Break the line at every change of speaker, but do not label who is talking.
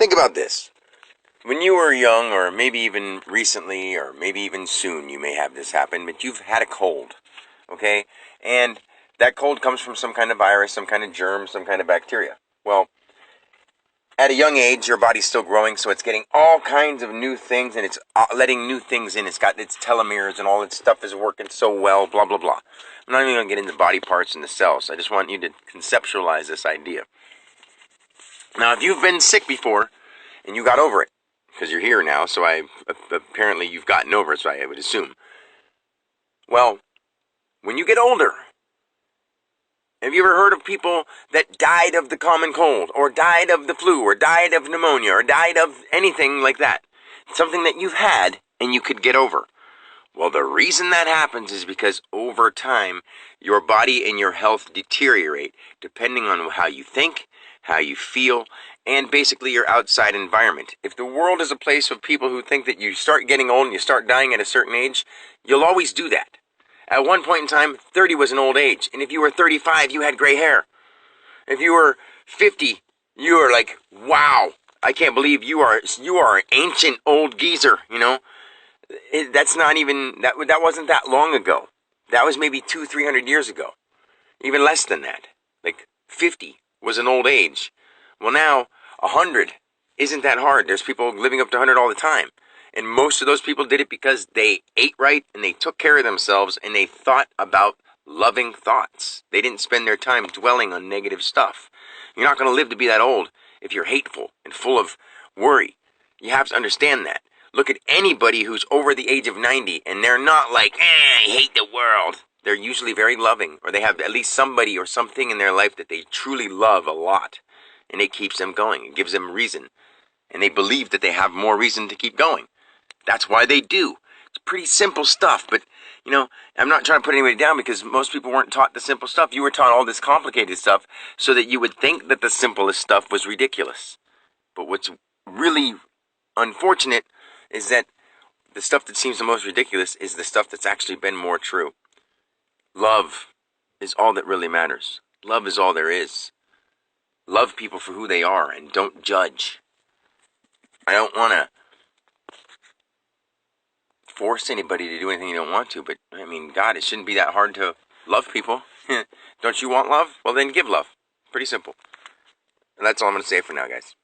Think about this. When you were young, or maybe even recently, or maybe even soon, you may have this happen, but you've had a cold, okay? And that cold comes from some kind of virus, some kind of germ, some kind of bacteria. Well, at a young age, your body's still growing, so it's getting all kinds of new things, and it's letting new things in. It's got its telomeres, and all its stuff is working so well, blah, blah, blah. I'm not even going to get into body parts and the cells. I just want you to conceptualize this idea. Now, if you've been sick before, and you got over it, because you're here now, so apparently you've gotten over it, so I would assume. Well, when you get older, have you ever heard of people that died of the common cold, or died of the flu, or died of pneumonia, or died of anything like that? Something that you've had and you could get over. Well, the reason that happens is because over time, your body and your health deteriorate depending on how you think, how you feel, and basically your outside environment. If the world is a place of people who think that you start getting old and you start dying at a certain age, you'll always do that. At one point in time, 30 was an old age. And if you were 35, you had gray hair. If you were 50, you were like, wow, I can't believe you are an ancient old geezer, you know? That's not even, that wasn't that long ago. That was maybe 200-300 years ago. Even less than that. Like 50 was an old age. Well, now 100 isn't that hard. There's people living up to 100 all the time. And most of those people did it because they ate right and they took care of themselves and they thought about loving thoughts. They didn't spend their time dwelling on negative stuff. You're not going to live to be that old if you're hateful and full of worry. You have to understand that. Look at anybody who's over the age of 90 and they're not like, I hate the world. They're usually very loving, or they have at least somebody or something in their life that they truly love a lot. And it keeps them going. It gives them reason. And they believe that they have more reason to keep going. That's why they do. It's pretty simple stuff, but, you know, I'm not trying to put anybody down because most people weren't taught the simple stuff. You were taught all this complicated stuff so that you would think that the simplest stuff was ridiculous. But what's really unfortunate is that the stuff that seems the most ridiculous is the stuff that's actually been more true. Love is all that really matters. Love is all there is. Love people for who they are and don't judge. I don't want to force anybody to do anything you don't want to, but I mean, God, it shouldn't be that hard to love people. Don't you want love? Well, then give love. Pretty simple. And that's all I'm going to say for now, guys.